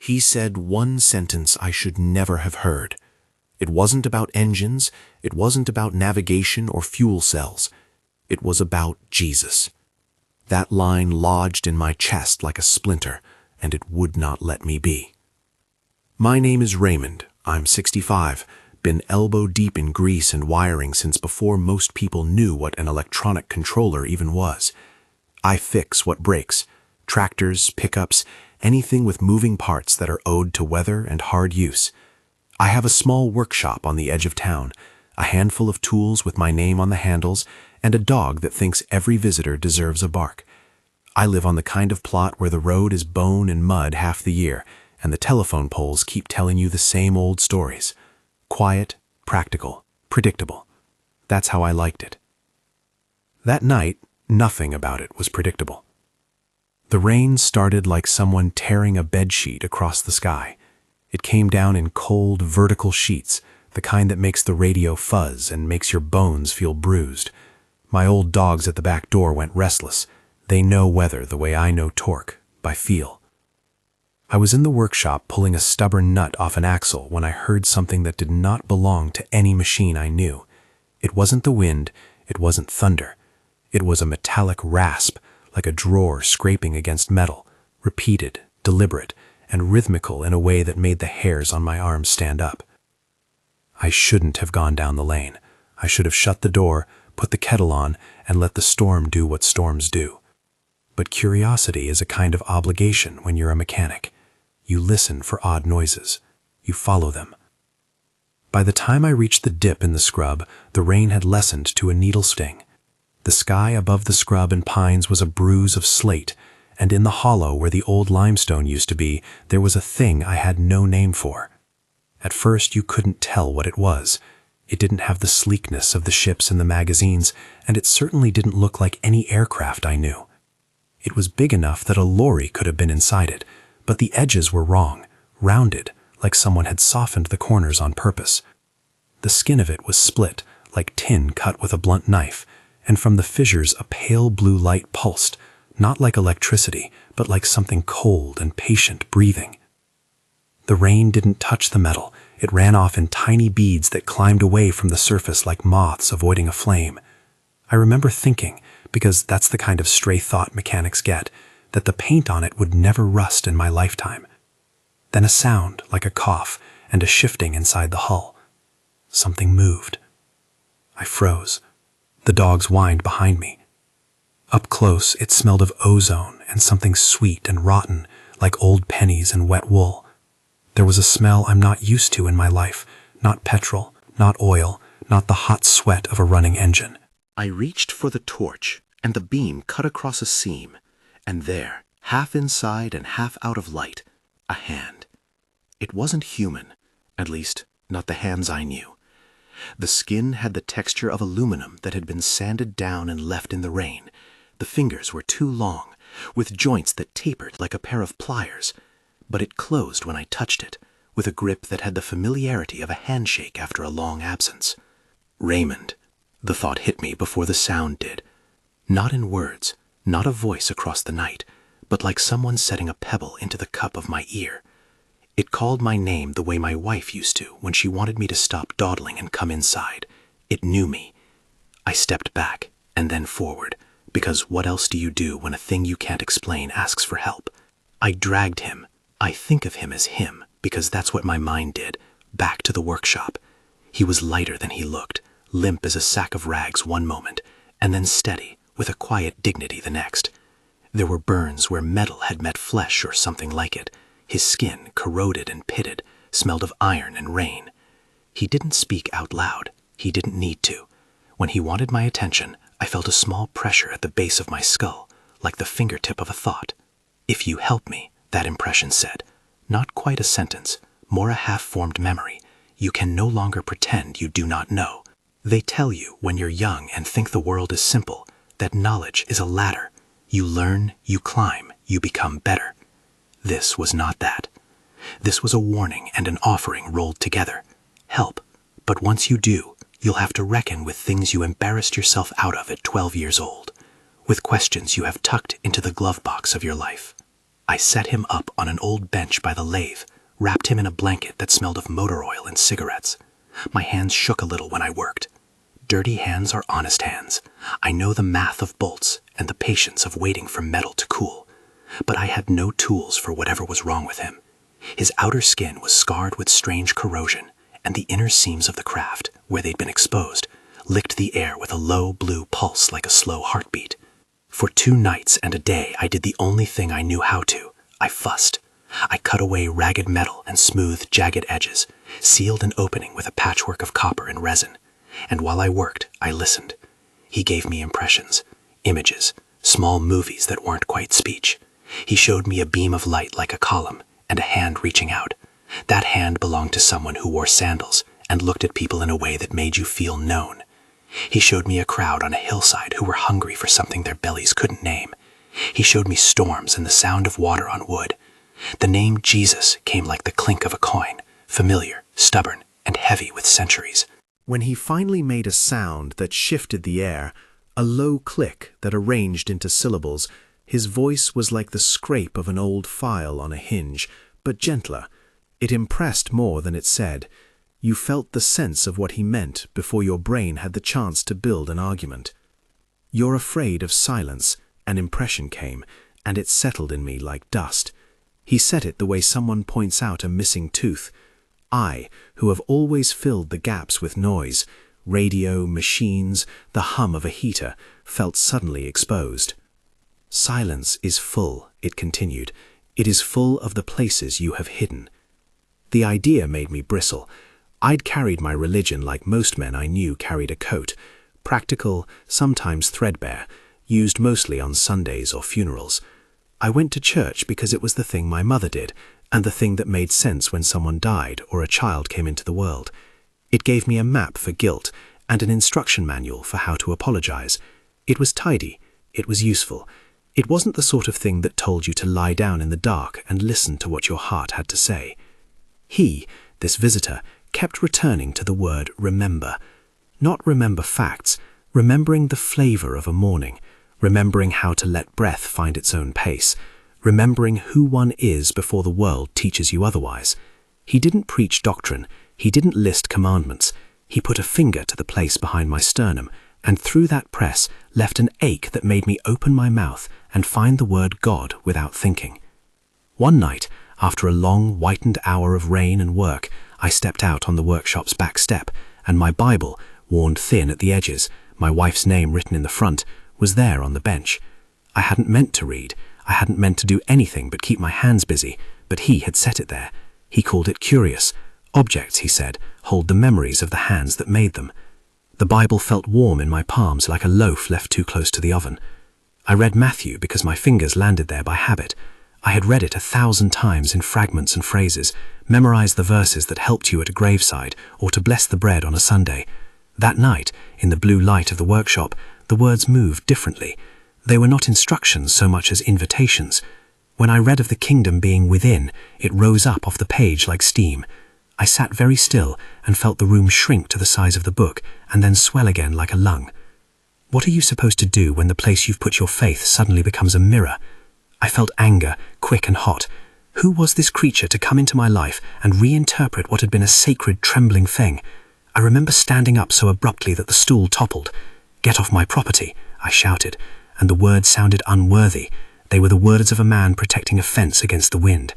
He said one sentence I should never have heard. It wasn't about engines, it wasn't about navigation or fuel cells. It was about Jesus. That line lodged in my chest like a splinter, and it would not let me be. My name is Raymond. I'm 65, been elbow deep in grease and wiring since before most people knew what an electronic controller even was. I fix what breaks: tractors, pickups, anything with moving parts that are owed to weather and hard use. I have a small workshop on the edge of town, a handful of tools with my name on the handles, and a dog that thinks every visitor deserves a bark. I live on the kind of plot where the road is bone and mud half the year, and the telephone poles keep telling you the same old stories. Quiet, practical, predictable. That's how I liked it. That night, nothing about it was predictable. The rain started like someone tearing a bedsheet across the sky. It came down in cold, vertical sheets, the kind that makes the radio fuzz and makes your bones feel bruised. My old dogs at the back door went restless. They know weather the way I know torque, by feel. I was in the workshop pulling a stubborn nut off an axle when I heard something that did not belong to any machine I knew. It wasn't the wind, it wasn't thunder. It was a metallic rasp, like a drawer scraping against metal, repeated, deliberate, and rhythmical in a way that made the hairs on my arms stand up. I shouldn't have gone down the lane. I should have shut the door, put the kettle on, and let the storm do what storms do. But curiosity is a kind of obligation when you're a mechanic. You listen for odd noises. You follow them. By the time I reached the dip in the scrub, the rain had lessened to a needle sting. The sky above the scrub and pines was a bruise of slate, and in the hollow where the old limestone used to be, there was a thing I had no name for. At first you couldn't tell what it was. It didn't have the sleekness of the ships in the magazines, and it certainly didn't look like any aircraft I knew. It was big enough that a lorry could have been inside it, but the edges were wrong, rounded, like someone had softened the corners on purpose. The skin of it was split, like tin cut with a blunt knife, and from the fissures a pale blue light pulsed, not like electricity, but like something cold and patient breathing. The rain didn't touch the metal. It ran off in tiny beads that climbed away from the surface like moths avoiding a flame. I remember thinking, because that's the kind of stray thought mechanics get, that the paint on it would never rust in my lifetime. Then a sound, like a cough, and a shifting inside the hull. Something moved. I froze. The dogs whined behind me. Up close, it smelled of ozone and something sweet and rotten, like old pennies and wet wool. There was a smell I'm not used to in my life, not petrol, not oil, not the hot sweat of a running engine. I reached for the torch, and the beam cut across a seam, and there, half inside and half out of light, a hand. It wasn't human, at least not the hands I knew. The skin had the texture of aluminum that had been sanded down and left in the rain. The fingers were too long, with joints that tapered like a pair of pliers, but it closed when I touched it, with a grip that had the familiarity of a handshake after a long absence. Raymond. The thought hit me before the sound did. Not in words, not a voice across the night, but like someone setting a pebble into the cup of my ear. It called my name the way my wife used to when she wanted me to stop dawdling and come inside. It knew me. I stepped back and then forward, because what else do you do when a thing you can't explain asks for help? I dragged him. I think of him as him, because that's what my mind did, back to the workshop. He was lighter than he looked, limp as a sack of rags one moment, and then steady, with a quiet dignity the next. There were burns where metal had met flesh or something like it. His skin, corroded and pitted, smelled of iron and rain. He didn't speak out loud. He didn't need to. When he wanted my attention, I felt a small pressure at the base of my skull, like the fingertip of a thought. "If you help me," that impression said. Not quite a sentence, more a half-formed memory. You can no longer pretend you do not know. They tell you when you're young and think the world is simple, that knowledge is a ladder. You learn, you climb, you become better. This was not that. This was a warning and an offering rolled together. Help, but once you do, you'll have to reckon with things you embarrassed yourself out of at 12 years old, with questions you have tucked into the glove box of your life. I set him up on an old bench by the lathe, wrapped him in a blanket that smelled of motor oil and cigarettes. My hands shook a little when I worked. Dirty hands are honest hands. I know the math of bolts and the patience of waiting for metal to cool. But I had no tools for whatever was wrong with him. His outer skin was scarred with strange corrosion, and the inner seams of the craft, where they'd been exposed, licked the air with a low blue pulse like a slow heartbeat. For 2 nights and a day I did the only thing I knew how to. I fussed. I cut away ragged metal and smoothed jagged edges, sealed an opening with a patchwork of copper and resin. And while I worked, I listened. He gave me impressions, images, small movies that weren't quite speech. He showed me a beam of light like a column, and a hand reaching out. That hand belonged to someone who wore sandals and looked at people in a way that made you feel known. He showed me a crowd on a hillside who were hungry for something their bellies couldn't name. He showed me storms and the sound of water on wood. The name Jesus came like the clink of a coin, familiar, stubborn, and heavy with centuries. When he finally made a sound that shifted the air, a low click that arranged into syllables, his voice was like the scrape of an old file on a hinge, but gentler. It impressed more than it said. You felt the sense of what he meant before your brain had the chance to build an argument. You're afraid of silence. An impression came, and it settled in me like dust. He said it the way someone points out a missing tooth. I, who have always filled the gaps with noise, radio, machines, the hum of a heater, felt suddenly exposed. Silence is full, it continued. It is full of the places you have hidden. The idea made me bristle. I'd carried my religion like most men I knew carried a coat, practical, sometimes threadbare, used mostly on Sundays or funerals. I went to church because it was the thing my mother did, and the thing that made sense when someone died or a child came into the world. It gave me a map for guilt and an instruction manual for how to apologize. It was tidy. It was useful. It wasn't the sort of thing that told you to lie down in the dark and listen to what your heart had to say. He, this visitor, kept returning to the word remember. Not remember facts, remembering the flavor of a morning, remembering how to let breath find its own pace, remembering who one is before the world teaches you otherwise. He didn't preach doctrine, he didn't list commandments. He put a finger to the place behind my sternum, and through that press left an ache that made me open my mouth and find the word God without thinking. One night, after a long, whitened hour of rain and work, I stepped out on the workshop's back step, and my Bible, worn thin at the edges, my wife's name written in the front, was there on the bench. I hadn't meant to read. I hadn't meant to do anything but keep my hands busy, but he had set it there. He called it curious. Objects, he said, hold the memories of the hands that made them. The Bible felt warm in my palms like a loaf left too close to the oven. I read Matthew because my fingers landed there by habit. I had read it 1,000 times in fragments and phrases, memorized the verses that helped you at a graveside or to bless the bread on a Sunday. That night, in the blue light of the workshop, the words moved differently. They were not instructions so much as invitations. When I read of the kingdom being within, it rose up off the page like steam. I sat very still and felt the room shrink to the size of the book and then swell again like a lung. What are you supposed to do when the place you've put your faith suddenly becomes a mirror? I felt anger, quick and hot. Who was this creature to come into my life and reinterpret what had been a sacred, trembling thing? I remember standing up so abruptly that the stool toppled. "Get off my property," I shouted, and the words sounded unworthy. They were the words of a man protecting a fence against the wind.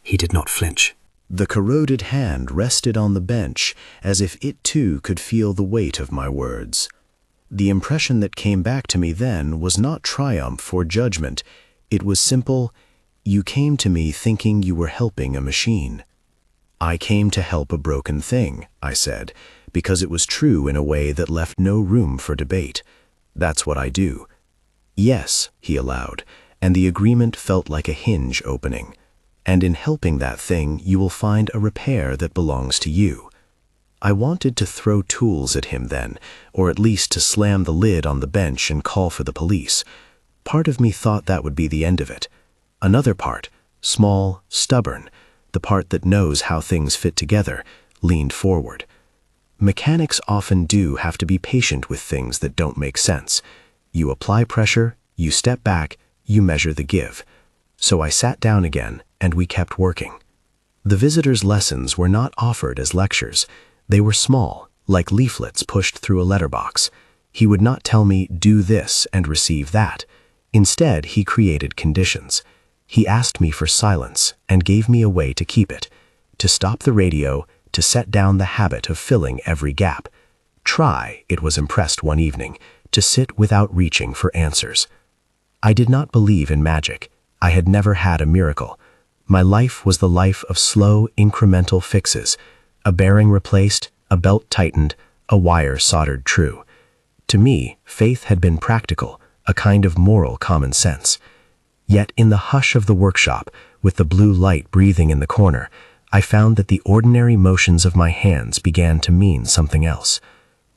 He did not flinch. The corroded hand rested on the bench as if it too could feel the weight of my words. The impression that came back to me then was not triumph or judgment. It was simple, you came to me thinking you were helping a machine. I came to help a broken thing, I said, because it was true in a way that left no room for debate. That's what I do. Yes, he allowed, and the agreement felt like a hinge opening. And in helping that thing, you will find a repair that belongs to you. I wanted to throw tools at him then, or at least to slam the lid on the bench and call for the police. Part of me thought that would be the end of it. Another part, small, stubborn, the part that knows how things fit together, leaned forward. Mechanics often do have to be patient with things that don't make sense. You apply pressure, you step back, you measure the give. So I sat down again, and we kept working. The visitor's lessons were not offered as lectures. They were small, like leaflets pushed through a letterbox. He would not tell me, do this and receive that. Instead, he created conditions. He asked me for silence and gave me a way to keep it, to stop the radio, to set down the habit of filling every gap. Try, it was impressed one evening, to sit without reaching for answers. I did not believe in magic. I had never had a miracle. My life was the life of slow, incremental fixes, a bearing replaced, a belt tightened, a wire soldered true. To me, faith had been practical, a kind of moral common sense. Yet in the hush of the workshop, with the blue light breathing in the corner, I found that the ordinary motions of my hands began to mean something else.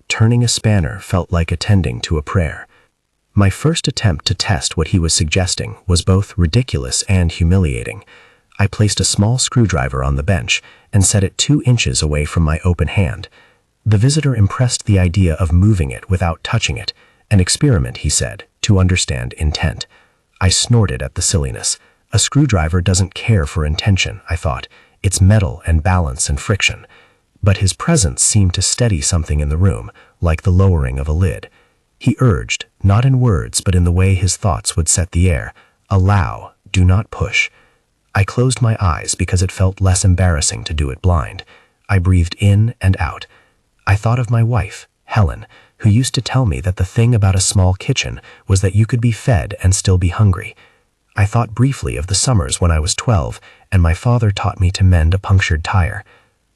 Turning a spanner felt like attending to a prayer. My first attempt to test what he was suggesting was both ridiculous and humiliating. I placed a small screwdriver on the bench and set it 2 inches away from my open hand. The visitor impressed the idea of moving it without touching it, an experiment, he said, to understand intent. I snorted at the silliness. A screwdriver doesn't care for intention, I thought. It's metal and balance and friction. But his presence seemed to steady something in the room, like the lowering of a lid. He urged, not in words but in the way his thoughts would set the air, allow, do not push. I closed my eyes because it felt less embarrassing to do it blind. I breathed in and out. I thought of my wife, Helen, who used to tell me that the thing about a small kitchen was that you could be fed and still be hungry. I thought briefly of the summers when I was 12 and my father taught me to mend a punctured tire.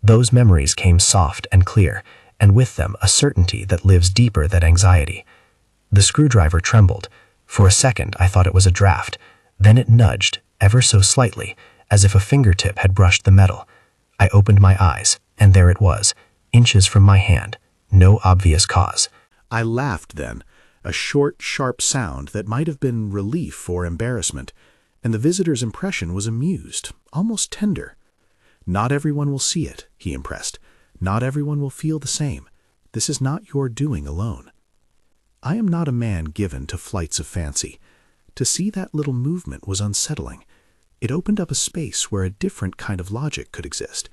Those memories came soft and clear, and with them a certainty that lives deeper than anxiety. The screwdriver trembled. For a second I thought it was a draft. Then it nudged, ever so slightly, as if a fingertip had brushed the metal. I opened my eyes, and there it was, inches from my hand, no obvious cause. I laughed then, a short, sharp sound that might have been relief or embarrassment, and the visitor's impression was amused, almost tender. Not everyone will see it, he impressed. Not everyone will feel the same. This is not your doing alone. I am not a man given to flights of fancy. To see that little movement was unsettling. It opened up a space where a different kind of logic could exist.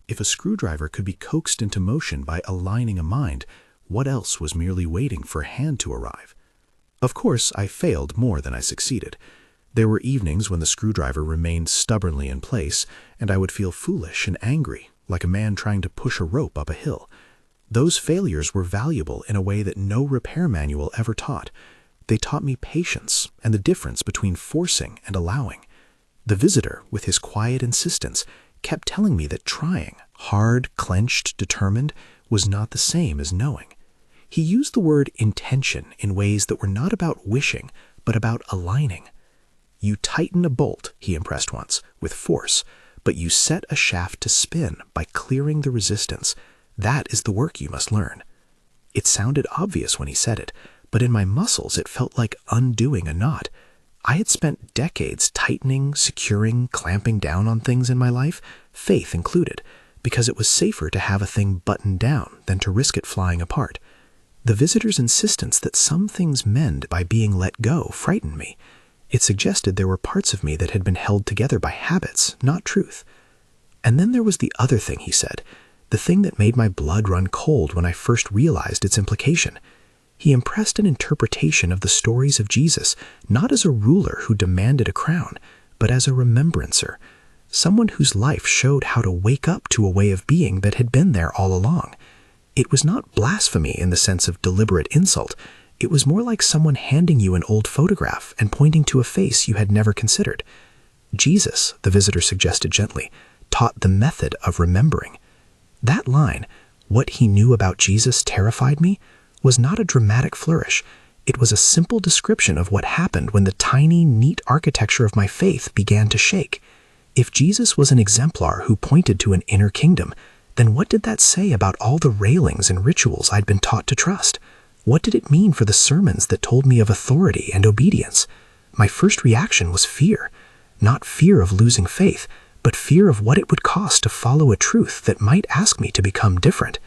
If a screwdriver could be coaxed into motion by aligning a mind, what else was merely waiting for a hand to arrive? Of course, I failed more than I succeeded. There were evenings when the screwdriver remained stubbornly in place, and I would feel foolish and angry, like a man trying to push a rope up a hill. Those failures were valuable in a way that no repair manual ever taught. They taught me patience and the difference between forcing and allowing. The visitor, with his quiet insistence, kept telling me that trying, hard, clenched, determined, was not the same as knowing. He used the word intention in ways that were not about wishing, but about aligning. You tighten a bolt, he impressed once, with force, but you set a shaft to spin by clearing the resistance. That is the work you must learn. It sounded obvious when he said it, but in my muscles it felt like undoing a knot. I had spent decades tightening, securing, clamping down on things in my life, faith included, because it was safer to have a thing buttoned down than to risk it flying apart. The visitor's insistence that some things mend by being let go frightened me. It suggested there were parts of me that had been held together by habits, not truth. And then there was the other thing he said, the thing that made my blood run cold when I first realized its implication. He impressed an interpretation of the stories of Jesus, not as a ruler who demanded a crown, but as a remembrancer, someone whose life showed how to wake up to a way of being that had been there all along. It was not blasphemy in the sense of deliberate insult. It was more like someone handing you an old photograph and pointing to a face you had never considered. Jesus, the visitor suggested gently, taught the method of remembering. That line, what he knew about Jesus terrified me, was not a dramatic flourish. It was a simple description of what happened when the tiny, neat architecture of my faith began to shake. If Jesus was an exemplar who pointed to an inner kingdom, then what did that say about all the railings and rituals I'd been taught to trust? What did it mean for the sermons that told me of authority and obedience? My first reaction was fear. Not fear of losing faith, but fear of what it would cost to follow a truth that might ask me to become different.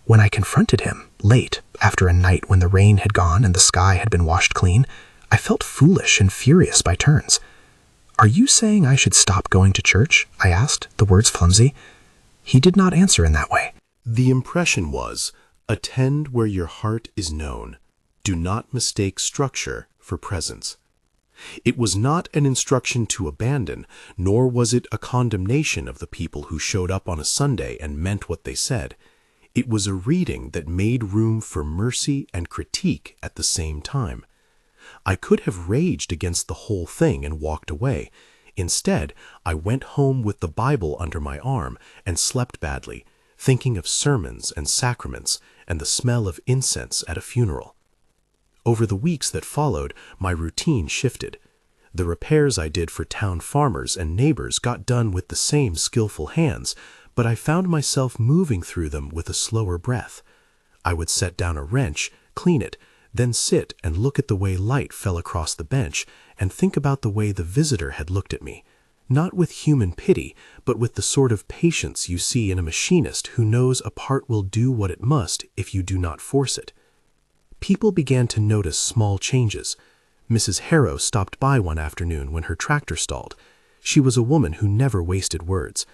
When I confronted him, late, after a night when the rain had gone and the sky had been washed clean, I felt foolish and furious by turns. "Are you saying I should stop going to church?" I asked, the words flimsy. He did not answer in that way. The impression was, attend where your heart is known. Do not mistake structure for presence. It was not an instruction to abandon, nor was it a condemnation of the people who showed up on a Sunday and meant what they said. It was a reading that made room for mercy and critique at the same time. I could have raged against the whole thing and walked away. Instead, I went home with the Bible under my arm and slept badly, thinking of sermons and sacraments and the smell of incense at a funeral. Over the weeks that followed, my routine shifted. The repairs I did for town farmers and neighbors got done with the same skillful hands, but I found myself moving through them with a slower breath. I would set down a wrench, clean it, then sit and look at the way light fell across the bench and think about the way the visitor had looked at me, not with human pity, but with the sort of patience you see in a machinist who knows a part will do what it must if you do not force it. People began to notice small changes. Mrs. Harrow stopped by one afternoon when her tractor stalled. She was a woman who never wasted words.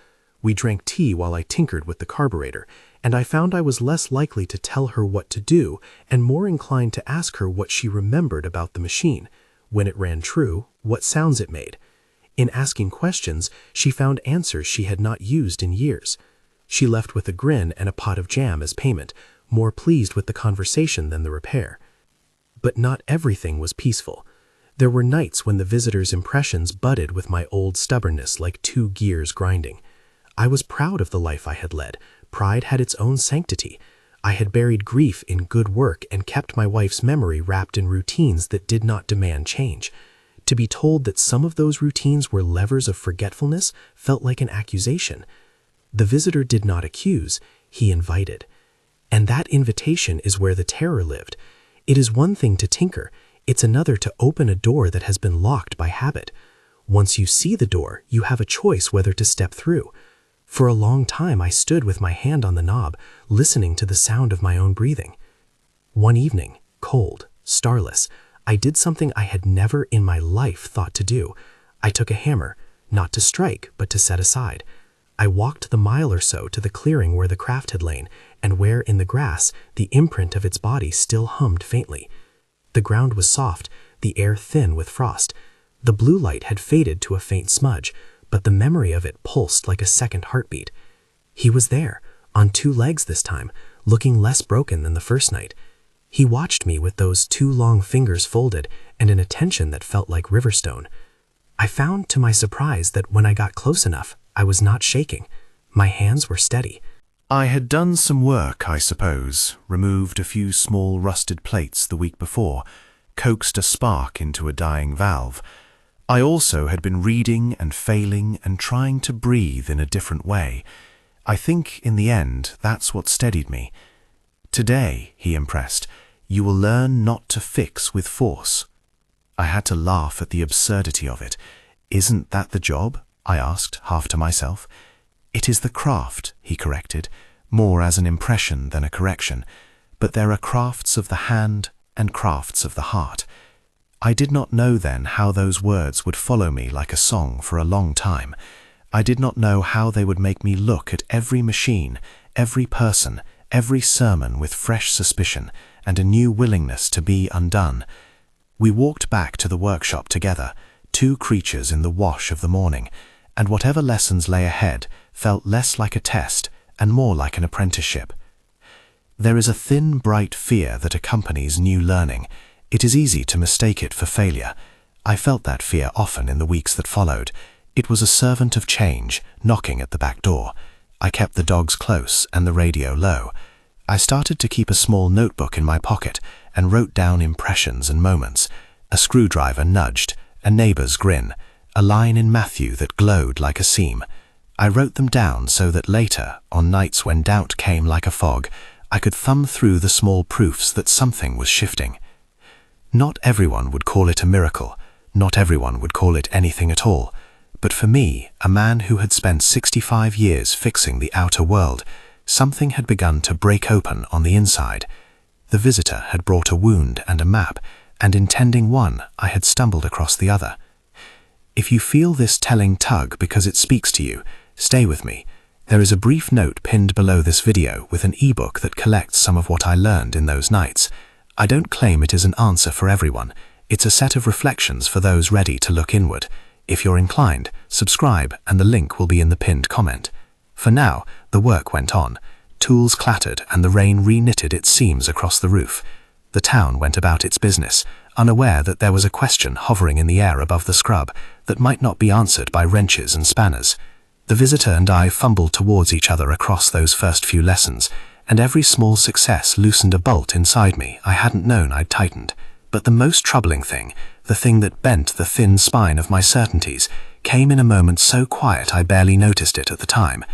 We drank tea while I tinkered with the carburetor, and I found I was less likely to tell her what to do and more inclined to ask her what she remembered about the machine, when it ran true, what sounds it made. In asking questions, she found answers she had not used in years. She left with a grin and a pot of jam as payment, more pleased with the conversation than the repair. But not everything was peaceful. There were nights when the visitor's impressions butted with my old stubbornness like two gears grinding. I was proud of the life I had led. Pride had its own sanctity. I had buried grief in good work and kept my wife's memory wrapped in routines that did not demand change. To be told that some of those routines were levers of forgetfulness felt like an accusation. The visitor did not accuse, he invited. And that invitation is where the terror lived. It is one thing to tinker, it's another to open a door that has been locked by habit. Once you see the door, you have a choice whether to step through. For a long time I stood with my hand on the knob, listening to the sound of my own breathing. One evening, cold, starless, I did something I had never in my life thought to do. I took a hammer, not to strike, but to set aside. I walked the mile or so to the clearing where the craft had lain, and where in the grass the imprint of its body still hummed faintly. The ground was soft, the air thin with frost. The blue light had faded to a faint smudge, but the memory of it pulsed like a second heartbeat. He was there, on two legs this time, looking less broken than the first night. He watched me with those two long fingers folded and an attention that felt like riverstone. I found, to my surprise, that when I got close enough, I was not shaking. My hands were steady. I had done some work, I suppose, removed a few small rusted plates the week before, coaxed a spark into a dying valve. I also had been reading and failing and trying to breathe in a different way. I think, in the end, that's what steadied me. Today, he impressed, you will learn not to fix with force. I had to laugh at the absurdity of it. Isn't that the job? I asked, half to myself. It is the craft, he corrected, more as an impression than a correction. But there are crafts of the hand and crafts of the heart. I did not know then how those words would follow me like a song for a long time. I did not know how they would make me look at every machine, every person, every sermon with fresh suspicion and a new willingness to be undone. We walked back to the workshop together, two creatures in the wash of the morning, and whatever lessons lay ahead felt less like a test and more like an apprenticeship. There is a thin, bright fear that accompanies new learning. It is easy to mistake it for failure. I felt that fear often in the weeks that followed. It was a servant of change, knocking at the back door. I kept the dogs close and the radio low. I started to keep a small notebook in my pocket and wrote down impressions and moments. A screwdriver nudged, a neighbor's grin, a line in Matthew that glowed like a seam. I wrote them down so that later, on nights when doubt came like a fog, I could thumb through the small proofs that something was shifting. Not everyone would call it a miracle. Not everyone would call it anything at all. But for me, a man who had spent 65 years fixing the outer world, something had begun to break open on the inside. The visitor had brought a wound and a map, and in tending one, I had stumbled across the other. If you feel this telling tug because it speaks to you, stay with me. There is a brief note pinned below this video with an ebook that collects some of what I learned in those nights. I don't claim it is an answer for everyone. It's a set of reflections for those ready to look inward. If you're inclined, subscribe and the link will be in the pinned comment. For now, the work went on. Tools clattered and the rain re-knitted its seams across the roof. The town went about its business, unaware that there was a question hovering in the air above the scrub that might not be answered by wrenches and spanners. The visitor and I fumbled towards each other across those first few lessons, and every small success loosened a bolt inside me I hadn't known I'd tightened. But the most troubling thing, the thing that bent the thin spine of my certainties, came in a moment so quiet I barely noticed it at the time.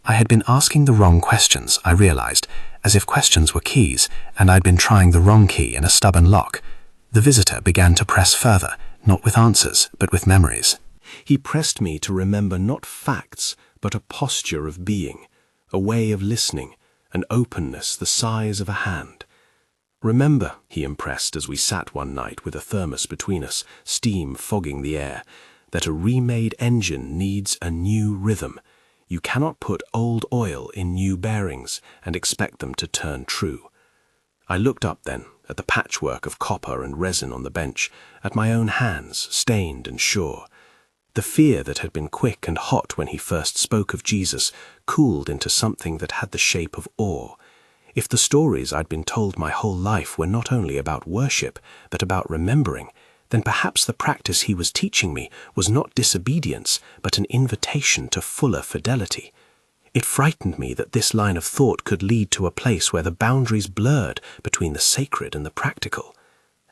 I had been asking the wrong questions, I realized, as if questions were keys, and I'd been trying the wrong key in a stubborn lock. The visitor began to press further, not with answers, but with memories. He pressed me to remember not facts, but a posture of being, a way of listening, an openness the size of a hand. Remember, he impressed as we sat one night with a thermos between us, steam fogging the air, that a remade engine needs a new rhythm. You cannot put old oil in new bearings and expect them to turn true. I looked up then, at the patchwork of copper and resin on the bench, at my own hands, stained and sure. The fear that had been quick and hot when he first spoke of Jesus cooled into something that had the shape of awe. If the stories I'd been told my whole life were not only about worship, but about remembering, then perhaps the practice he was teaching me was not disobedience, but an invitation to fuller fidelity. It frightened me that this line of thought could lead to a place where the boundaries blurred between the sacred and the practical.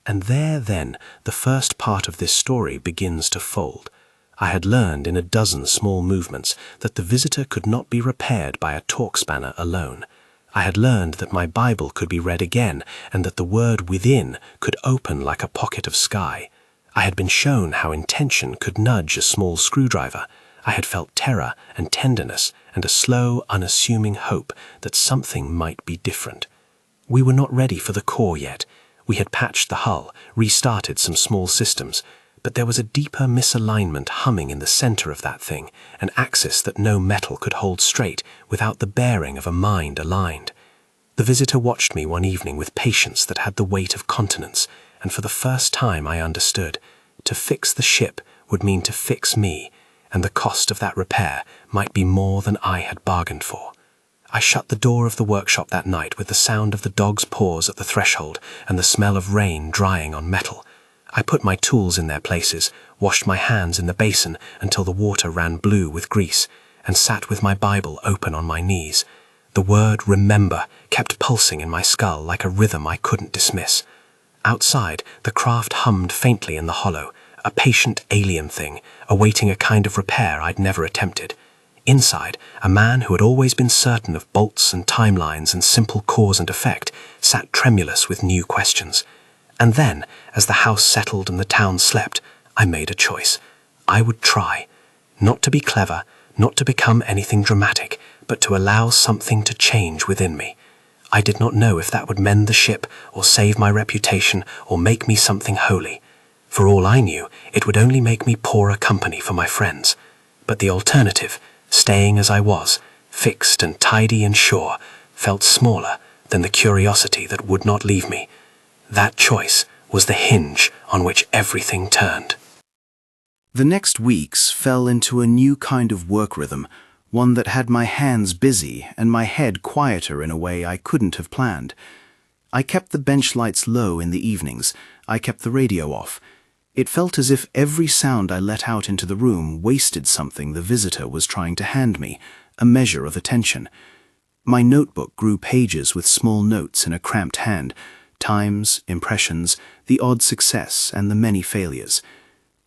And there, then, the first part of this story begins to fold. I had learned in a dozen small movements that the visitor could not be repaired by a torque spanner alone. I had learned that my Bible could be read again and that the word within could open like a pocket of sky. I had been shown how intention could nudge a small screwdriver. I had felt terror and tenderness and a slow, unassuming hope that something might be different. We were not ready for the core yet. We had patched the hull, restarted some small systems, but there was a deeper misalignment humming in the center of that thing, an axis that no metal could hold straight without the bearing of a mind aligned. The visitor watched me one evening with patience that had the weight of continence, and for the first time I understood. To fix the ship would mean to fix me, and the cost of that repair might be more than I had bargained for. I shut the door of the workshop that night with the sound of the dog's paws at the threshold and the smell of rain drying on metal. I put my tools in their places, washed my hands in the basin until the water ran blue with grease, and sat with my Bible open on my knees. The word remember kept pulsing in my skull like a rhythm I couldn't dismiss. Outside, the craft hummed faintly in the hollow, a patient alien thing, awaiting a kind of repair I'd never attempted. Inside, a man who had always been certain of bolts and timelines and simple cause and effect sat tremulous with new questions. And then, as the house settled and the town slept, I made a choice. I would try. Not to be clever, not to become anything dramatic, but to allow something to change within me. I did not know if that would mend the ship, or save my reputation, or make me something holy. For all I knew, it would only make me poorer company for my friends. But the alternative, staying as I was, fixed and tidy and sure, felt smaller than the curiosity that would not leave me. That choice was the hinge on which everything turned. The next weeks fell into a new kind of work rhythm, one that had my hands busy and my head quieter in a way I couldn't have planned. I kept the bench lights low in the evenings. I kept the radio off. It felt as if every sound I let out into the room wasted something the visitor was trying to hand me, a measure of attention. My notebook grew pages with small notes in a cramped hand, times, impressions, the odd success, and the many failures.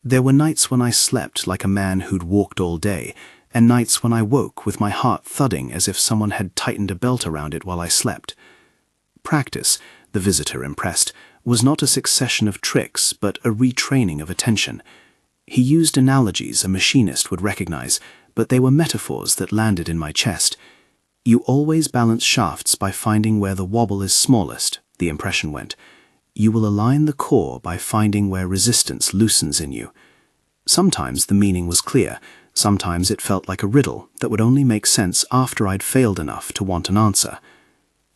There were nights when I slept like a man who'd walked all day, and nights when I woke with my heart thudding as if someone had tightened a belt around it while I slept. Practice, the visitor impressed, was not a succession of tricks, but a retraining of attention. He used analogies a machinist would recognize, but they were metaphors that landed in my chest. You always balance shafts by finding where the wobble is smallest, the impression went. You will align the core by finding where resistance loosens in you. Sometimes the meaning was clear, sometimes it felt like a riddle that would only make sense after I'd failed enough to want an answer.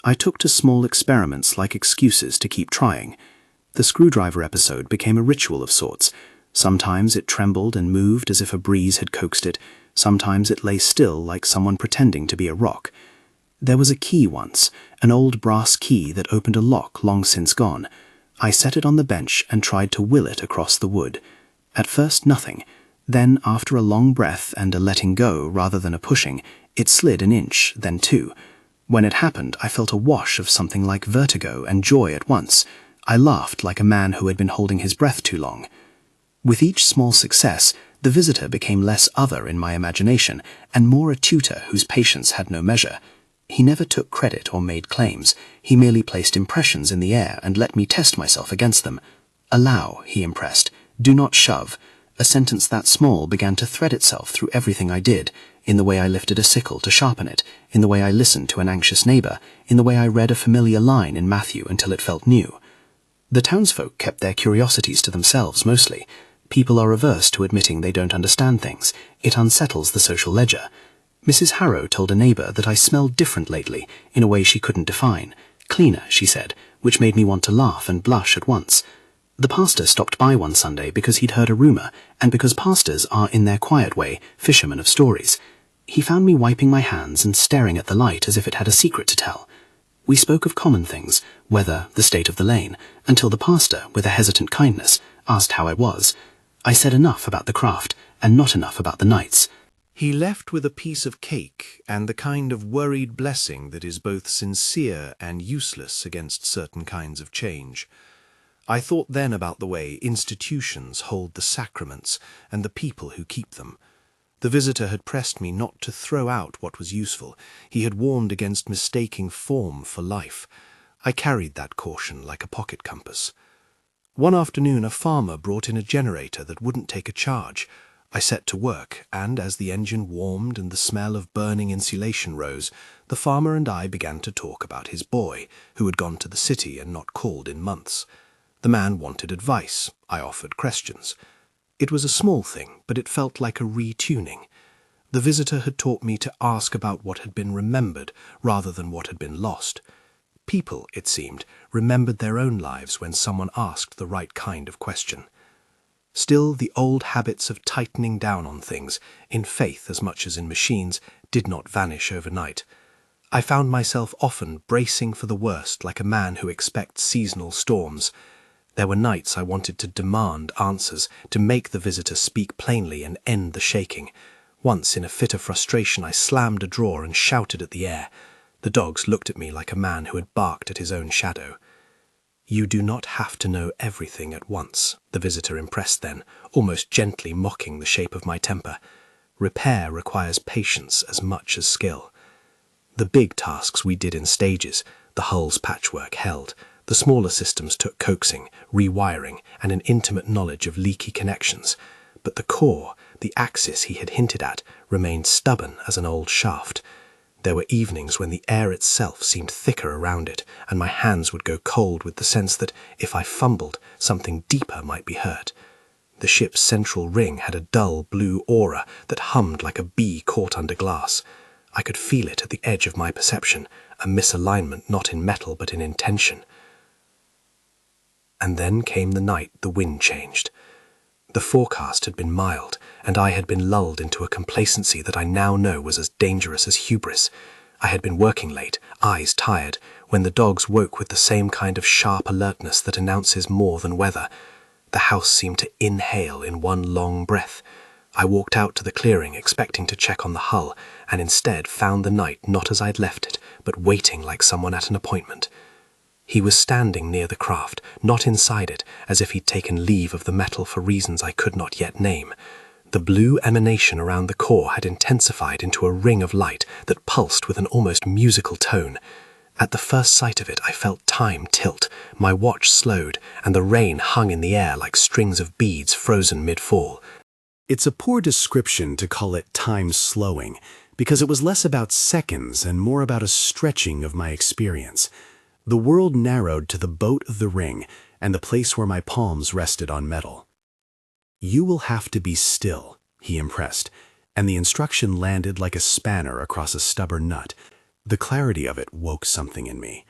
I took to small experiments like excuses to keep trying. The screwdriver episode became a ritual of sorts. Sometimes it trembled and moved as if a breeze had coaxed it. Sometimes it lay still like someone pretending to be a rock. There was a key once, an old brass key that opened a lock long since gone. I set it on the bench and tried to will it across the wood. At first nothing. Then, after a long breath and a letting go rather than a pushing, it slid an inch, then two. When it happened, I felt a wash of something like vertigo and joy at once. I laughed like a man who had been holding his breath too long. With each small success, the visitor became less other in my imagination and more a tutor whose patience had no measure. He never took credit or made claims. He merely placed impressions in the air and let me test myself against them. Allow, he impressed. Do not shove. A sentence that small began to thread itself through everything I did, in the way I lifted a sickle to sharpen it, in the way I listened to an anxious neighbor, in the way I read a familiar line in Matthew until it felt new. The townsfolk kept their curiosities to themselves mostly. People are averse to admitting they don't understand things. It unsettles the social ledger. Mrs. Harrow told a neighbor that I smelled different lately, in a way she couldn't define. Cleaner, she said, which made me want to laugh and blush at once. The pastor stopped by one Sunday because he'd heard a rumor, and because pastors are, in their quiet way, fishermen of stories. He found me wiping my hands and staring at the light as if it had a secret to tell. We spoke of common things, weather, the state of the lane, until the pastor, with a hesitant kindness, asked how I was. I said enough about the craft, and not enough about the nights. He left with a piece of cake and the kind of worried blessing that is both sincere and useless against certain kinds of change. I thought then about the way institutions hold the sacraments and the people who keep them. The visitor had pressed me not to throw out what was useful. He had warned against mistaking form for life. I carried that caution like a pocket compass. One afternoon a farmer brought in a generator that wouldn't take a charge. I set to work, and as the engine warmed and the smell of burning insulation rose, the farmer and I began to talk about his boy, who had gone to the city and not called in months. The man wanted advice. I offered questions. It was a small thing, but it felt like a retuning. The visitor had taught me to ask about what had been remembered rather than what had been lost. People, it seemed, remembered their own lives when someone asked the right kind of question. Still, the old habits of tightening down on things, in faith as much as in machines, did not vanish overnight. I found myself often bracing for the worst like a man who expects seasonal storms. There were nights I wanted to demand answers, to make the visitor speak plainly and end the shaking. Once, in a fit of frustration, I slammed a drawer and shouted at the air. The dogs looked at me like a man who had barked at his own shadow. "You do not have to know everything at once," the visitor impressed then, almost gently mocking the shape of my temper. "Repair requires patience as much as skill." The big tasks we did in stages. The hull's patchwork held. The smaller systems took coaxing, rewiring, and an intimate knowledge of leaky connections. But the core, the axis he had hinted at, remained stubborn as an old shaft. There were evenings when the air itself seemed thicker around it, and my hands would go cold with the sense that, if I fumbled, something deeper might be hurt. The ship's central ring had a dull blue aura that hummed like a bee caught under glass. I could feel it at the edge of my perception, a misalignment not in metal but in intention. And then came the night the wind changed. The forecast had been mild, and I had been lulled into a complacency that I now know was as dangerous as hubris. I had been working late, eyes tired, when the dogs woke with the same kind of sharp alertness that announces more than weather. The house seemed to inhale in one long breath. I walked out to the clearing, expecting to check on the hull, and instead found the night not as I'd left it, but waiting like someone at an appointment. He was standing near the craft, not inside it, as if he'd taken leave of the metal for reasons I could not yet name. The blue emanation around the core had intensified into a ring of light that pulsed with an almost musical tone. At the first sight of it, I felt time tilt, my watch slowed, and the rain hung in the air like strings of beads frozen mid-fall. It's a poor description to call it time slowing, because it was less about seconds and more about a stretching of my experience. The world narrowed to the boat of the ring and the place where my palms rested on metal. "You will have to be still," he impressed, and the instruction landed like a spanner across a stubborn nut. The clarity of it woke something in me.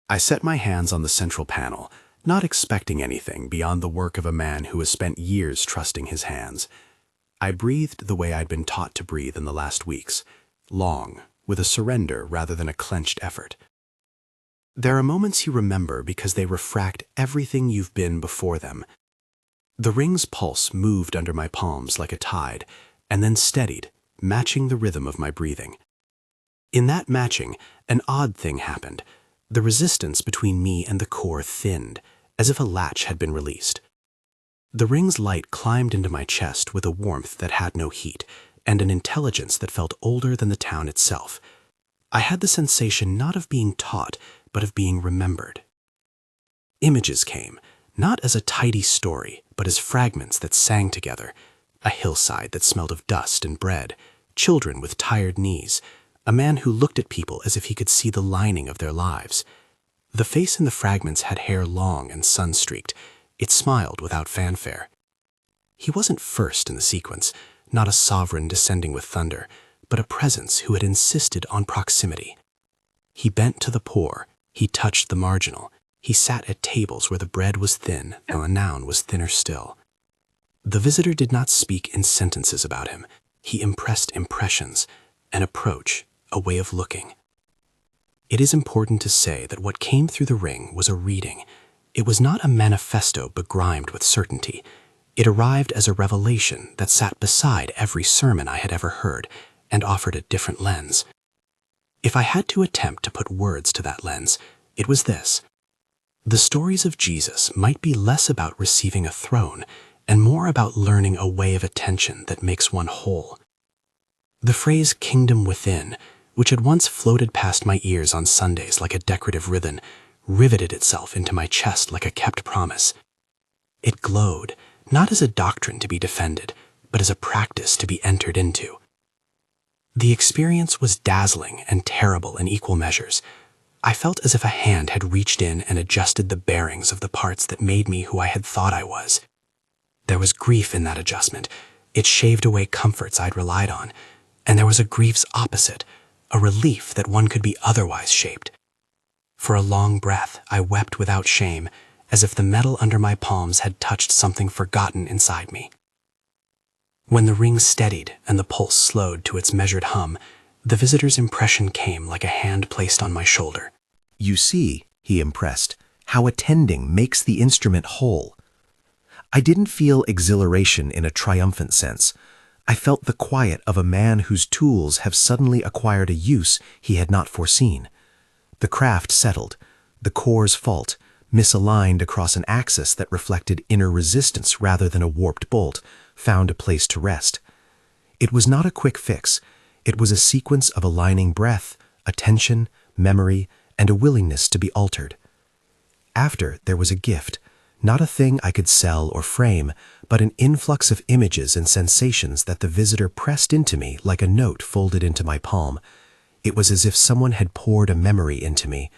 I set my hands on the central panel, not expecting anything beyond the work of a man who has spent years trusting his hands. I breathed the way I'd been taught to breathe in the last weeks, long, with a surrender rather than a clenched effort. There are moments you remember because they refract everything you've been before them. The ring's pulse moved under my palms like a tide, and then steadied, matching the rhythm of my breathing. In that matching, an odd thing happened. The resistance between me and the core thinned, as if a latch had been released. The ring's light climbed into my chest with a warmth that had no heat, and an intelligence that felt older than the town itself. I had the sensation not of being taught, but of being remembered. Images came, not as a tidy story, but as fragments that sang together. A hillside that smelled of dust and bread, children with tired knees, a man who looked at people as if he could see the lining of their lives. The face in the fragments had hair long and sun-streaked. It smiled without fanfare. He wasn't first in the sequence, not a sovereign descending with thunder, but a presence who had insisted on proximity. He bent to the poor, he touched the marginal, he sat at tables where the bread was thin and the noun was thinner still. The visitor did not speak in sentences about him. He impressed impressions, an approach, a way of looking. It is important to say that what came through the ring was a reading. It was not a manifesto begrimed with certainty. It arrived as a revelation that sat beside every sermon I had ever heard and offered a different lens. If I had to attempt to put words to that lens, it was this. The stories of Jesus might be less about receiving a throne and more about learning a way of attention that makes one whole. The phrase "kingdom within," which had once floated past my ears on Sundays like a decorative ribbon, riveted itself into my chest like a kept promise. It glowed, not as a doctrine to be defended, but as a practice to be entered into. The experience was dazzling and terrible in equal measures. I felt as if a hand had reached in and adjusted the bearings of the parts that made me who I had thought I was. There was grief in that adjustment. It shaved away comforts I'd relied on. And there was a grief's opposite, a relief that one could be otherwise shaped. For a long breath, I wept without shame, as if the metal under my palms had touched something forgotten inside me. When the ring steadied and the pulse slowed to its measured hum, the visitor's impression came like a hand placed on my shoulder. "You see," he impressed, "how attending makes the instrument whole." I didn't feel exhilaration in a triumphant sense. I felt the quiet of a man whose tools have suddenly acquired a use he had not foreseen. The craft settled, the core's fault, misaligned across an axis that reflected inner resistance rather than a warped bolt, found a place to rest. It was not a quick fix. It was a sequence of aligning breath, attention, memory, and a willingness to be altered. After, there was a gift, not a thing I could sell or frame, but an influx of images and sensations that the visitor pressed into me like a note folded into my palm. It was as if someone had poured a memory into me,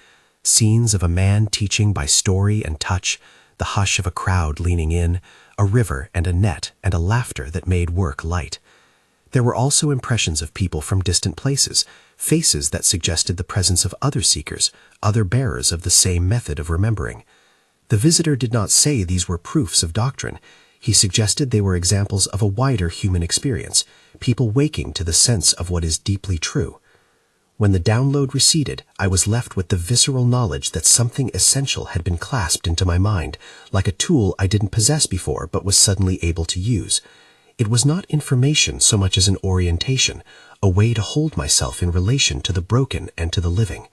scenes of a man teaching by story and touch, the hush of a crowd leaning in, a river and a net and a laughter that made work light. There were also impressions of people from distant places, faces that suggested the presence of other seekers, other bearers of the same method of remembering. The visitor did not say these were proofs of doctrine. He suggested they were examples of a wider human experience, people waking to the sense of what is deeply true. When the download receded, I was left with the visceral knowledge that something essential had been clasped into my mind, like a tool I didn't possess before but was suddenly able to use. It was not information so much as an orientation, a way to hold myself in relation to the broken and to the living.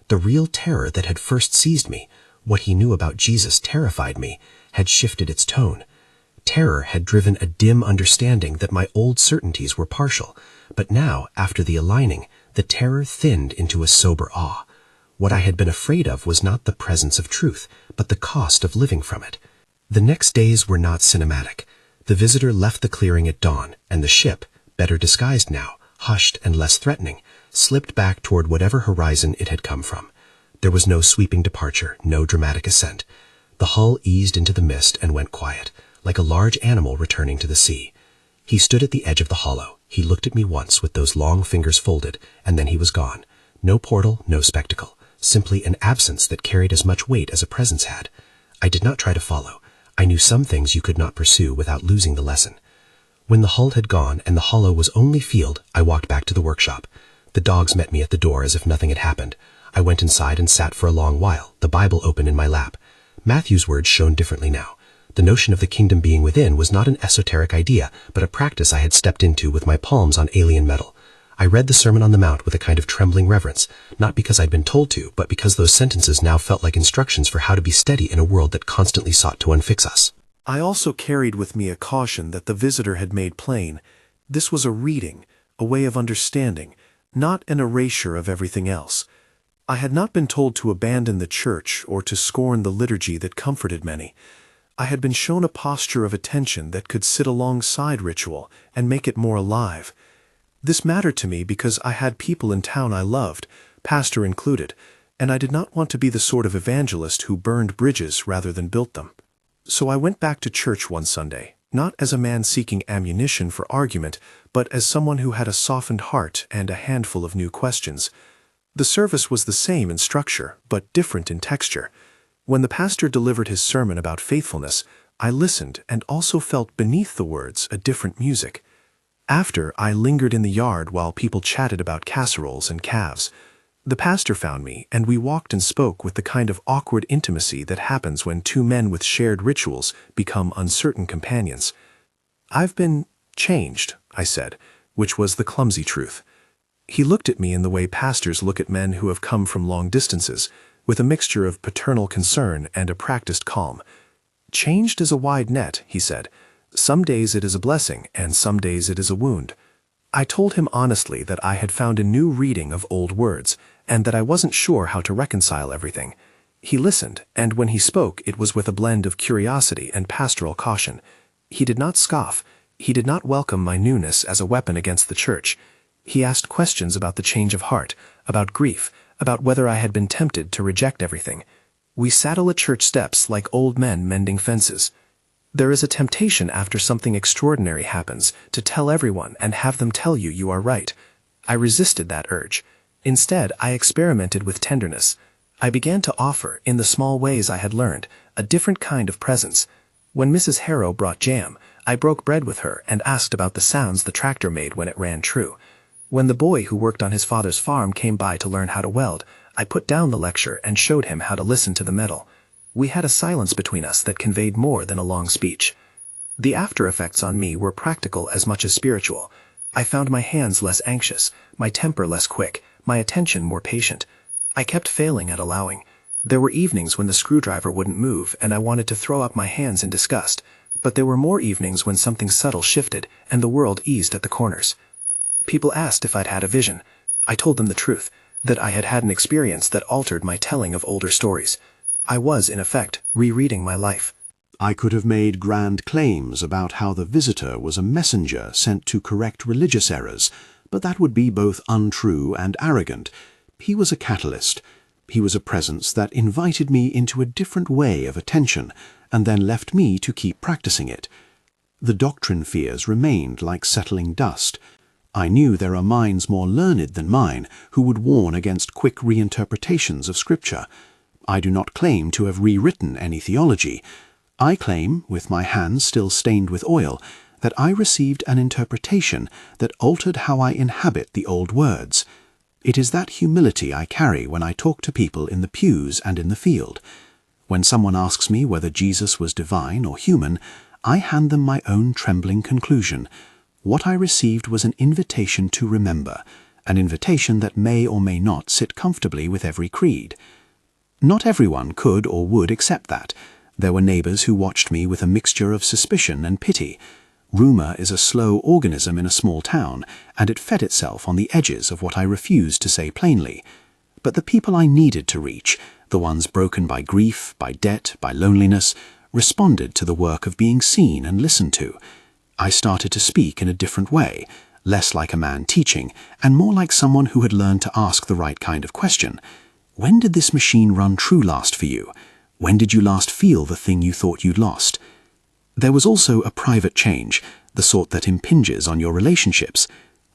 The real terror that had first seized me, what he knew about Jesus terrified me, had shifted its tone. Terror had driven a dim understanding that my old certainties were partial, but now, after the aligning, the terror thinned into a sober awe. What I had been afraid of was not the presence of truth, but the cost of living from it. The next days were not cinematic. The visitor left the clearing at dawn, and the ship, better disguised now, hushed and less threatening, slipped back toward whatever horizon it had come from. There was no sweeping departure, no dramatic ascent. The hull eased into the mist and went quiet, like a large animal returning to the sea. He stood at the edge of the hollow. He looked at me once with those long fingers folded, and then he was gone. No portal, no spectacle, simply an absence that carried as much weight as a presence had. I did not try to follow. I knew some things you could not pursue without losing the lesson. When the hull had gone and the hollow was only field, I walked back to the workshop. The dogs met me at the door as if nothing had happened. I went inside and sat for a long while, the Bible open in my lap. Matthew's words shone differently now. The notion of the kingdom being within was not an esoteric idea, but a practice I had stepped into with my palms on alien metal. I read the Sermon on the Mount with a kind of trembling reverence, not because I'd been told to, but because those sentences now felt like instructions for how to be steady in a world that constantly sought to unfix us. I also carried with me a caution that the visitor had made plain. This was a reading, a way of understanding, not an erasure of everything else. I had not been told to abandon the church or to scorn the liturgy that comforted many. I had been shown a posture of attention that could sit alongside ritual and make it more alive. This mattered to me because I had people in town I loved, pastor included, and I did not want to be the sort of evangelist who burned bridges rather than built them. So I went back to church one Sunday, not as a man seeking ammunition for argument, but as someone who had a softened heart and a handful of new questions. The service was the same in structure, but different in texture. When the pastor delivered his sermon about faithfulness, I listened and also felt beneath the words a different music. After, I lingered in the yard while people chatted about casseroles and calves. The pastor found me, and we walked and spoke with the kind of awkward intimacy that happens when two men with shared rituals become uncertain companions. "I've been changed," I said, which was the clumsy truth. He looked at me in the way pastors look at men who have come from long distances, with a mixture of paternal concern and a practiced calm. "Changed is a wide net," he said. "Some days it is a blessing, and some days it is a wound." I told him honestly that I had found a new reading of old words, and that I wasn't sure how to reconcile everything. He listened, and when he spoke, it was with a blend of curiosity and pastoral caution. He did not scoff. He did not welcome my newness as a weapon against the church. He asked questions about the change of heart, about grief, about whether I had been tempted to reject everything. We saddle at church steps like old men mending fences. There is a temptation after something extraordinary happens to tell everyone and have them tell you you are right. I resisted that urge. Instead, I experimented with tenderness. I began to offer, in the small ways I had learned, a different kind of presence. When Mrs. Harrow brought jam, I broke bread with her and asked about the sounds the tractor made when it ran true. When the boy who worked on his father's farm came by to learn how to weld, I put down the lecture and showed him how to listen to the metal. We had a silence between us that conveyed more than a long speech. The after effects on me were practical as much as spiritual. I found my hands less anxious, my temper less quick, my attention more patient. I kept failing at allowing. There were evenings when the screwdriver wouldn't move and I wanted to throw up my hands in disgust, but there were more evenings when something subtle shifted and the world eased at the corners. People asked if I'd had a vision. I told them the truth, that I had had an experience that altered my telling of older stories. I was, in effect, rereading my life. I could have made grand claims about how the visitor was a messenger sent to correct religious errors, but that would be both untrue and arrogant. He was a catalyst. He was a presence that invited me into a different way of attention, and then left me to keep practicing it. The doctrine fears remained like settling dust. I knew there are minds more learned than mine who would warn against quick reinterpretations of Scripture. I do not claim to have rewritten any theology. I claim, with my hands still stained with oil, that I received an interpretation that altered how I inhabit the old words. It is that humility I carry when I talk to people in the pews and in the field. When someone asks me whether Jesus was divine or human, I hand them my own trembling conclusion. What I received was an invitation to remember, an invitation that may or may not sit comfortably with every creed. Not everyone could or would accept that. There were neighbors who watched me with a mixture of suspicion and pity. Rumor is a slow organism in a small town, and it fed itself on the edges of what I refused to say plainly. But the people I needed to reach, the ones broken by grief, by debt, by loneliness, responded to the work of being seen and listened to. I started to speak in a different way, less like a man teaching, and more like someone who had learned to ask the right kind of question. When did this machine run true last for you? When did you last feel the thing you thought you'd lost? There was also a private change, the sort that impinges on your relationships.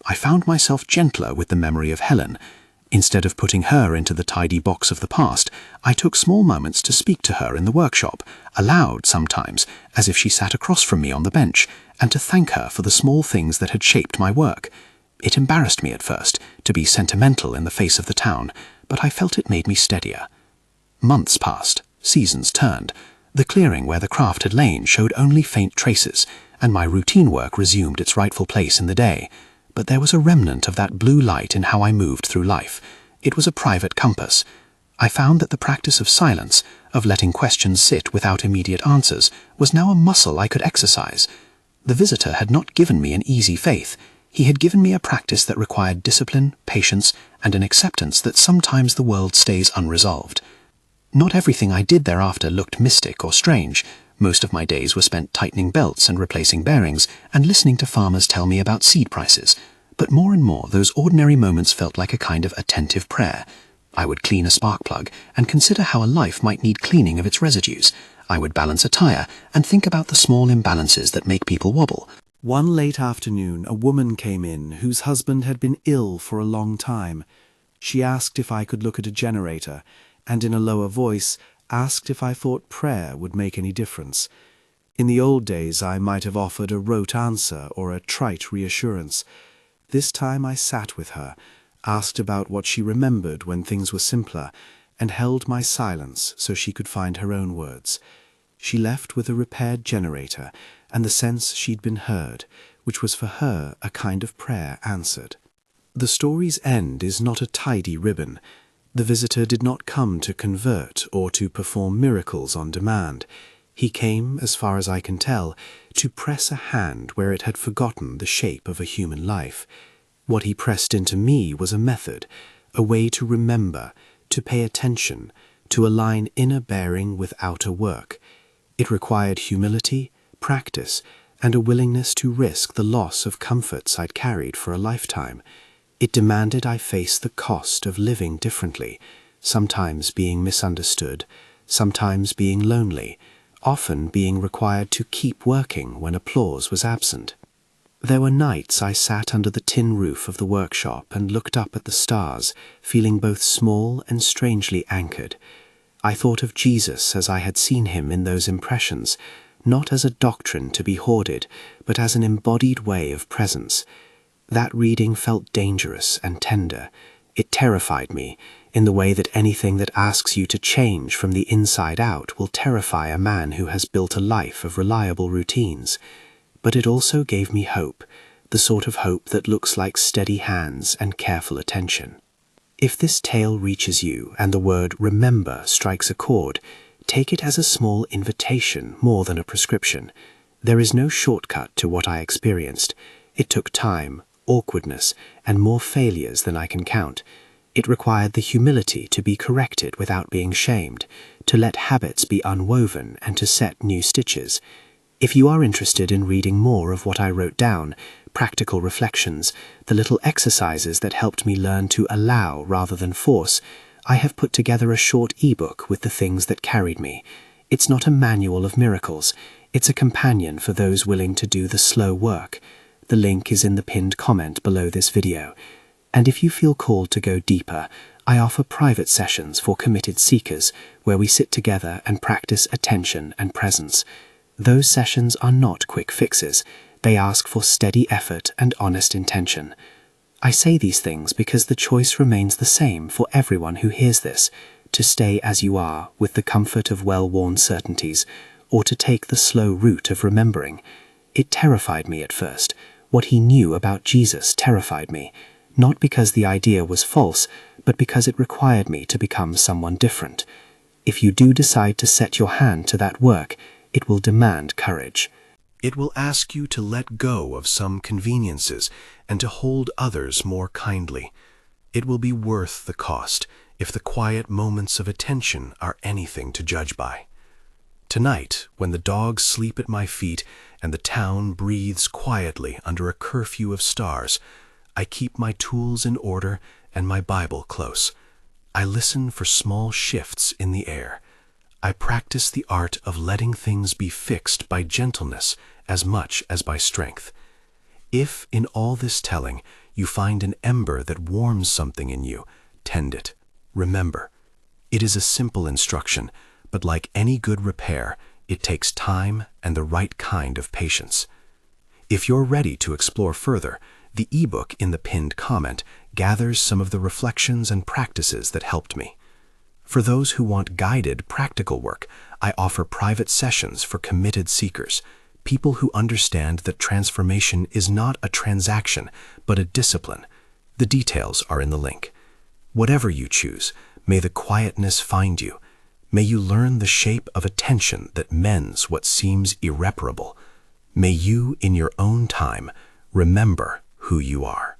I found myself gentler with the memory of Helen. Instead of putting her into the tidy box of the past, I took small moments to speak to her in the workshop, aloud sometimes, as if she sat across from me on the bench, and to thank her for the small things that had shaped my work. It embarrassed me at first to be sentimental in the face of the town, but I felt it made me steadier. Months passed, seasons turned. The clearing where the craft had lain showed only faint traces, and my routine work resumed its rightful place in the day. But there was a remnant of that blue light in how I moved through life. It was a private compass. I found that the practice of silence, of letting questions sit without immediate answers, was now a muscle I could exercise. The visitor had not given me an easy faith. He had given me a practice that required discipline, patience, and an acceptance that sometimes the world stays unresolved. Not everything I did thereafter looked mystic or strange. Most of my days were spent tightening belts and replacing bearings and listening to farmers tell me about seed prices. But more and more, those ordinary moments felt like a kind of attentive prayer. I would clean a spark plug and consider how a life might need cleaning of its residues. I would balance a tire and think about the small imbalances that make people wobble. One late afternoon, a woman came in whose husband had been ill for a long time. She asked if I could look at a generator, and in a lower voice asked if I thought prayer would make any difference. In the old days I might have offered a rote answer or a trite reassurance. This time I sat with her, asked about what she remembered when things were simpler, and held my silence so she could find her own words. She left with a repaired generator and the sense she'd been heard, which was for her a kind of prayer answered. The story's end is not a tidy ribbon. The visitor did not come to convert or to perform miracles on demand. He came, as far as I can tell, to press a hand where it had forgotten the shape of a human life. What he pressed into me was a method, a way to remember, to pay attention, to align inner bearing with outer work. It required humility, practice, and a willingness to risk the loss of comforts I'd carried for a lifetime. It demanded I face the cost of living differently, sometimes being misunderstood, sometimes being lonely, often being required to keep working when applause was absent. There were nights I sat under the tin roof of the workshop and looked up at the stars, feeling both small and strangely anchored. I thought of Jesus as I had seen him in those impressions, not as a doctrine to be hoarded, but as an embodied way of presence. That reading felt dangerous and tender. It terrified me, in the way that anything that asks you to change from the inside out will terrify a man who has built a life of reliable routines. But it also gave me hope, the sort of hope that looks like steady hands and careful attention. If this tale reaches you and the word remember strikes a chord, take it as a small invitation more than a prescription. There is no shortcut to what I experienced. It took time, awkwardness, and more failures than I can count. It required the humility to be corrected without being shamed, to let habits be unwoven and to set new stitches. If you are interested in reading more of what I wrote down, practical reflections, the little exercises that helped me learn to allow rather than force, I have put together a short ebook with the things that carried me. It's not a manual of miracles. It's a companion for those willing to do the slow work. The link is in the pinned comment below this video. And if you feel called to go deeper, I offer private sessions for committed seekers where we sit together and practice attention and presence. Those sessions are not quick fixes. They ask for steady effort and honest intention. I say these things because the choice remains the same for everyone who hears this, to stay as you are with the comfort of well-worn certainties, or to take the slow route of remembering. It terrified me at first. What he knew about Jesus terrified me, not because the idea was false, but because it required me to become someone different. If you do decide to set your hand to that work, it will demand courage. It will ask you to let go of some conveniences and to hold others more kindly. It will be worth the cost if the quiet moments of attention are anything to judge by. Tonight, when the dogs sleep at my feet and the town breathes quietly under a curfew of stars, I keep my tools in order and my Bible close. I listen for small shifts in the air. I practice the art of letting things be fixed by gentleness as much as by strength. If, in all this telling, you find an ember that warms something in you, tend it. Remember, it is a simple instruction, but like any good repair, it takes time and the right kind of patience. If you're ready to explore further, the ebook in the pinned comment gathers some of the reflections and practices that helped me. For those who want guided, practical work, I offer private sessions for committed seekers, people who understand that transformation is not a transaction, but a discipline. The details are in the link. Whatever you choose, may the quietness find you. May you learn the shape of attention that mends what seems irreparable. May you, in your own time, remember who you are.